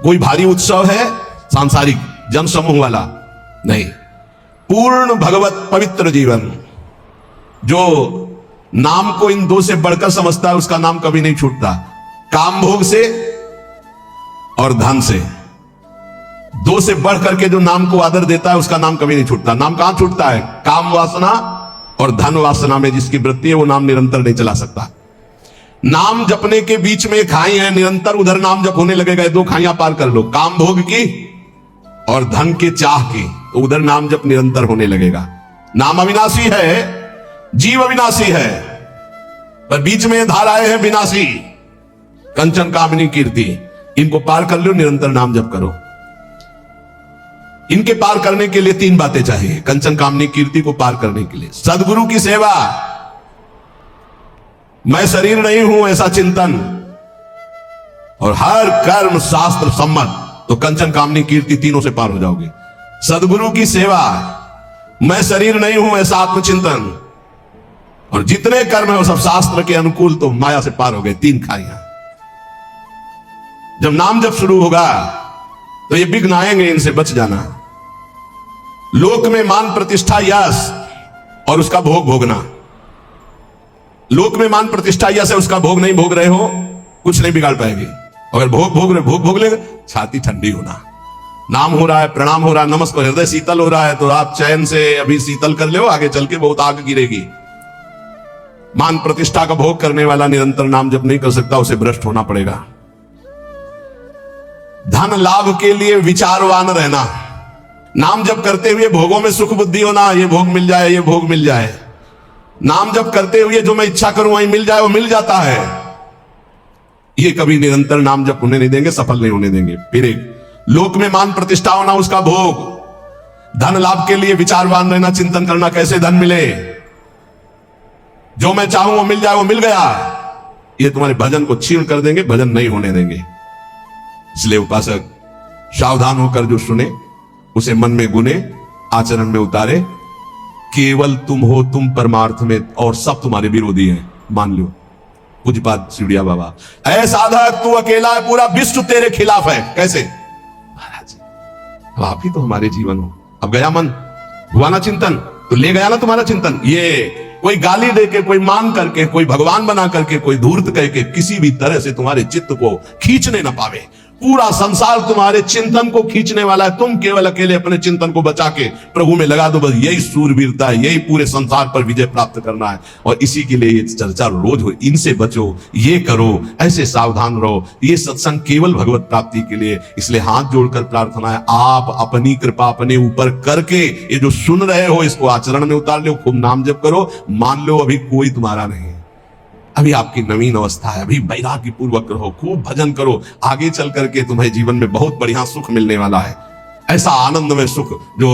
कोई भारी उत्सव है सांसारिक जन समूह वाला नहीं, पूर्ण भगवत पवित्र जीवन। जो नाम को इन दो से बढ़कर समझता है उसका नाम कभी नहीं छूटता। काम भोग से और धन से, दो से बढ़ करके जो नाम को आदर देता है उसका नाम कभी नहीं छूटता। नाम कहां छूटता है? काम वासना और धन वासना में जिसकी वृत्ति है वो नाम निरंतर नहीं चला सकता। नाम जपने के बीच में खाई है, निरंतर उधर नाम जप होने लगेगा। दो खाइयां पार कर लो, काम भोग की और धन के चाह की, तो उधर नाम जप निरंतर होने लगेगा। नाम अविनाशी है, जीव अविनाशी है, पर बीच में धाराएं हैं विनाशी। कंचन कामिनी कीर्ति, इनको पार कर लो, निरंतर नाम जप करो। इनके पार करने के लिए तीन बातें चाहिए। कंचन कामनी कीर्ति को पार करने के लिए सदगुरु की सेवा, मैं शरीर नहीं हूं ऐसा चिंतन, और हर कर्म शास्त्र सम्मत, तो कंचन कामनी कीर्ति तीनों से पार हो जाओगे। सदगुरु की सेवा, मैं शरीर नहीं हूं ऐसा आत्मचिंतन, और जितने कर्म है वो सब शास्त्र के अनुकूल, तो माया से पार हो गए। तीन खाइयां। जब नाम जब शुरू होगा तो ये विघ्न आएंगे, इनसे बच जाना। लोक में मान प्रतिष्ठा यश और उसका भोग भोगना। लोक में मान प्रतिष्ठा यश है, उसका भोग नहीं भोग रहे हो, कुछ नहीं बिगाड़ पाएंगे। अगर भोग भोग लेगा, छाती ठंडी होना। नाम हो रहा है, प्रणाम हो रहा है, नमस्कार, हृदय शीतल हो रहा है, तो आप चैन से अभी शीतल कर ले, आगे चल के बहुत आग गिरेगी। मान प्रतिष्ठा का भोग करने वाला निरंतर नाम जप नहीं कर सकता, उसे भ्रष्ट होना पड़ेगा। धन लाभ के लिए विचारवान रहना। नाम जप करते हुए भोगों में सुख बुद्धि होना, ये भोग मिल जाए, ये भोग मिल जाए। नाम जप करते हुए जो मैं इच्छा करूं वही मिल जाए, वो मिल जाता है। ये कभी निरंतर नाम जप होने नहीं देंगे, सफल नहीं होने देंगे। फिर एक लोक में मान प्रतिष्ठा होना, उसका भोग। धन लाभ के लिए विचारवान रहना, चिंतन करना कैसे धन मिले, जो मैं चाहूं वो मिल जाए, वो मिल गया। ये तुम्हारे भजन को छीण कर देंगे, भजन नहीं होने देंगे। इसलिए उपासक सावधान होकर जो सुने उसे मन में गुने, आचरण में उतारे। केवल तुम हो तुम परमार्थ में, और सब तुम्हारे विरोधी हैं, मान लो। पूज्यपाद सिवड़िया बाबा, ऐ साधक तू अकेला है, पूरा विश्व तेरे खिलाफ है। कैसे महाराज? अब आप ही तो हमारे जीवन हो। अब गया मन, हुआ ना चिंतन, तो ले गया ना तुम्हारा चिंतन। ये कोई गाली दे के, कोई मान करके, कोई भगवान बना करके, कोई धूर्त कह के किसी भी तरह से तुम्हारे चित्त को खींचने ना पावे। पूरा संसार तुम्हारे चिंतन को खींचने वाला है, तुम केवल अकेले अपने चिंतन को बचा के प्रभु में लगा दो। बस यही सूरवीरता है, यही पूरे संसार पर विजय प्राप्त करना है, और इसी के लिए ये चर्चा रोज हो। इनसे बचो, ये करो, ऐसे सावधान रहो। ये सत्संग केवल भगवत प्राप्ति के लिए। इसलिए हाथ जोड़कर प्रार्थना है, आप अपनी कृपा अपने ऊपर करके ये जो सुन रहे हो इसको आचरण में उतार लो। खूब नाम जप करो। मान लो अभी कोई तुम्हारा नहीं, अभी आपकी नवीन अवस्था है, अभी वैराग्य पूर्वक रहो, खूब भजन करो। आगे चल करके तुम्हें जीवन में बहुत बढ़िया सुख मिलने वाला है। ऐसा आनंदमय सुख जो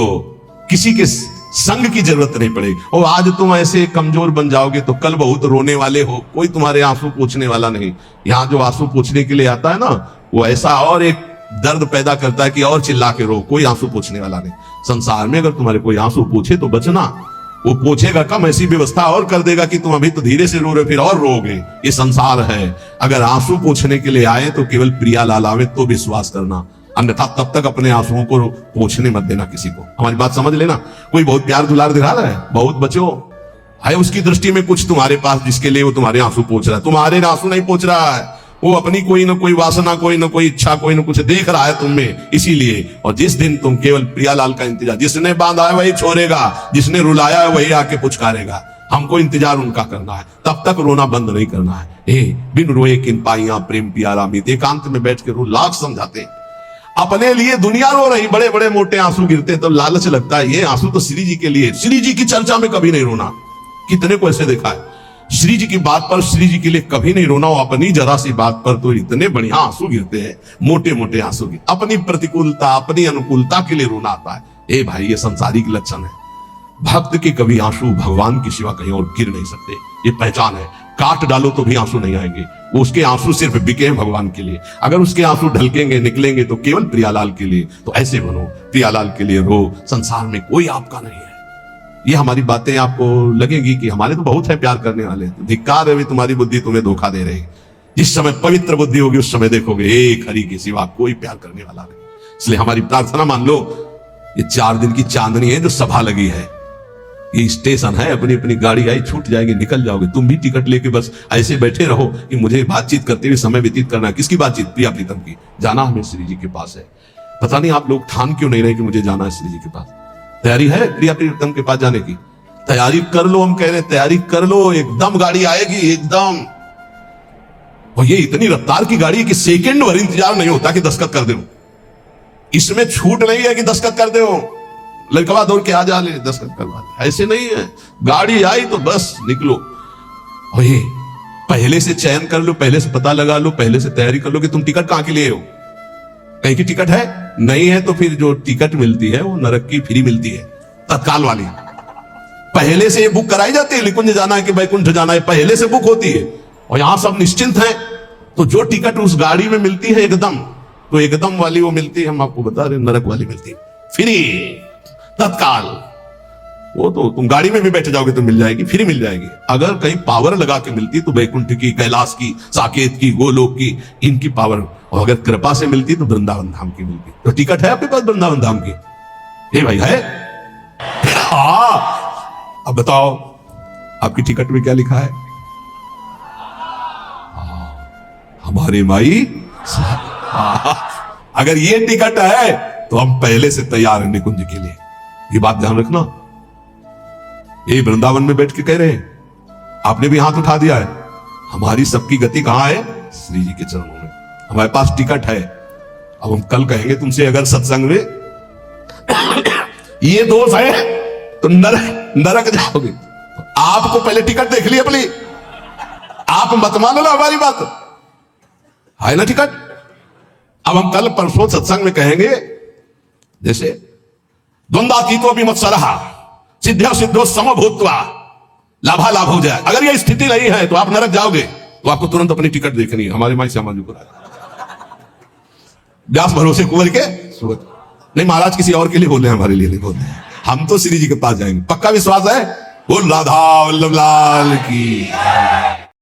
किसी के संग की जरूरत नहीं पड़ेगी। और आज तुम ऐसे कमजोर बन जाओगे तो कल बहुत रोने वाले हो, कोई तुम्हारे आंसू पोंछने वाला नहीं। यहाँ जो आंसू पोंछने के लिए आता है ना, वो ऐसा और एक दर्द पैदा करता है कि और चिल्ला के रो, कोई आंसू पोंछने वाला नहीं। संसार में अगर तुम्हारे कोई आंसू पूछे तो बचना, वो पूछेगा कम, ऐसी व्यवस्था और कर देगा कि तुम अभी तो धीरे से रो रहे, फिर और रोगे। ये संसार है। अगर आंसू पूछने के लिए आए तो केवल प्रिया लाल आवे तो विश्वास करना, अन्यथा तब तक अपने आंसुओं को पूछने मत देना किसी को। हमारी बात समझ लेना। कोई बहुत प्यार दुलार दिखा रहा है, बहुत बचो है, उसकी दृष्टि में कुछ तुम्हारे पास जिसके लिए वो तुम्हारे आंसू पूछ रहा है। तुम्हारे आंसू नहीं पूछ रहा है, वो अपनी कोई ना कोई वासना, कोई ना कोई इच्छा, कोई ना कुछ देख रहा है तुम में, इसीलिए। और जिस दिन तुम केवल प्रियालाल का इंतजार, जिसने बांधा है वही छोड़ेगा, जिसने रुलाया है वही आके पुचकारेगा। हमको इंतजार उनका करना है, तब तक रोना बंद नहीं करना है। बिन रोए किन पाइया प्रेम प्यारा मीत, एकांत में बैठ के रो, लाख समझाते। अपने लिए दुनिया रो रही, बड़े बड़े मोटे आंसू गिरते तो लालच लगता है, ये आंसू तो श्री जी के लिए। श्री जी की चर्चा में कभी नहीं रोना। कितने को ऐसे देखा है, श्री जी की बात पर, श्री जी के लिए कभी नहीं रोना। अपनी जरा सी बात पर तो इतने बढ़िया आंसू गिरते हैं, मोटे मोटे आंसू गिर। अपनी प्रतिकूलता, अपनी अनुकूलता के लिए रोना आता है। ए भाई, ये संसारिक लक्षण है। भक्त के कभी आंसू भगवान की सिवा कहीं और गिर नहीं सकते, ये पहचान है। काट डालो तो भी आंसू नहीं आएंगे, वो उसके आंसू सिर्फ बिके हैं भगवान के लिए। अगर उसके आंसू ढलकेंगे निकलेंगे तो केवल प्रियालाल के लिए। तो ऐसे बनो, प्रियालाल के लिए रो, संसार में कोई आपका नहीं है। ये हमारी बातें आपको लगेगी कि हमारे तो बहुत है प्यार करने वाले, तो धिक्कार है भी तुम्हारी बुद्धि तुम्हें धोखा दे रही। जिस समय पवित्र बुद्धि होगी उस समय देखोगे एक हरि के सिवा कोई प्यार करने वाला नहीं। इसलिए हमारी प्रार्थना मान लो, ये 4 दिन की चांदनी है जो सभा लगी है, ये स्टेशन है, अपनी अपनी गाड़ी आई छूट जाएगी, निकल जाओगे। तुम भी टिकट लेके बस ऐसे बैठे रहो कि मुझे बातचीत करते हुए समय व्यतीत करना। किसकी बातचीत? प्रिया प्रीतम की। जाना हमें श्री जी के पास है। पता नहीं आप लोग ठान क्यों नहीं रहे कि मुझे जाना है श्री जी के पास। तैयारी है प्रिया प्रीतम के पास जाने की? तैयारी कर लो, हम कह रहे तैयारी कर लो, एकदम गाड़ी आएगी एकदम। और ये इतनी रफ्तार की गाड़ी है कि सेकंड भर इंतजार नहीं होता कि दस्तखत कर दो। इसमें छूट नहीं है कि दस्तखत कर दो, लड़कवा दौड़ के आ जा ले दस्तखत करवा दे, ऐसे नहीं है। गाड़ी आई तो बस निकलो। और ये पहले से चयन कर लो, पहले से पता लगा लो, पहले से तैयारी कर लो कि तुम टिकट कहां के लिए हो। कहीं की टिकट है? नहीं है तो फिर जो टिकट मिलती है वो नरक की फ्री मिलती है, तत्काल वाली। पहले से बुक कराई जाती है, निकुंज जाना है कि वैकुंठ जाना है, पहले से बुक होती है। और यहां सब निश्चिंत हैं। तो जो टिकट उस गाड़ी में मिलती है एकदम, तो एकदम वाली वो मिलती है, हम आपको बता रहे, नरक वाली मिलती है फ्री, तत्काल। वो तो तुम गाड़ी में भी बैठ जाओगे तो मिल जाएगी, फ्री मिल जाएगी। अगर कहीं पावर लगा के मिलती तो वैकुंठ की, कैलाश की, साकेत की, गोलोक की, इनकी पावर। और अगर कृपा से मिलती तो वृंदावन धाम की मिलती। तो टिकट है आपके पास वृंदावन धाम की? हे भाई है? हाँ, अब बताओ आपकी टिकट में क्या लिखा है? हमारे माई। अगर ये टिकट है तो हम पहले से तैयार हैं निकुंज के लिए। ये बात ध्यान रखना। ये वृंदावन में बैठ के कह रहे हैं, आपने भी हाथ उठा दिया है। हमारी सबकी गति कहां है? श्री जी के चरणों में। हमारे पास टिकट है। अब हम कल कहेंगे तुमसे अगर सत्संग में ये दोष है तो नरक जाओगे। तो आपको पहले टिकट देख ली अपनी, आप मत मानो ना हमारी बात, है ना टिकट। अब हम कल परसों सत्संग में कहेंगे जैसे द्वंद्वातीतो विमत्सरः सिद्ध्या सिद्धो समभूत्वा लाभा लाभ हो जाए। अगर यह स्थिति नहीं है तो आप नरक जाओगे। तो आपको तुरंत अपनी टिकट देखनी है। हमारे माई श्यामा जी को व्यास भरोसे कुंवर के सुगत। नहीं महाराज किसी और के लिए बोल रहे हैं, हमारे लिए नहीं बोल रहे हैं। हम तो श्री जी के पास जाएंगे, पक्का विश्वास है। बोल राधा वल्लभ लाल की।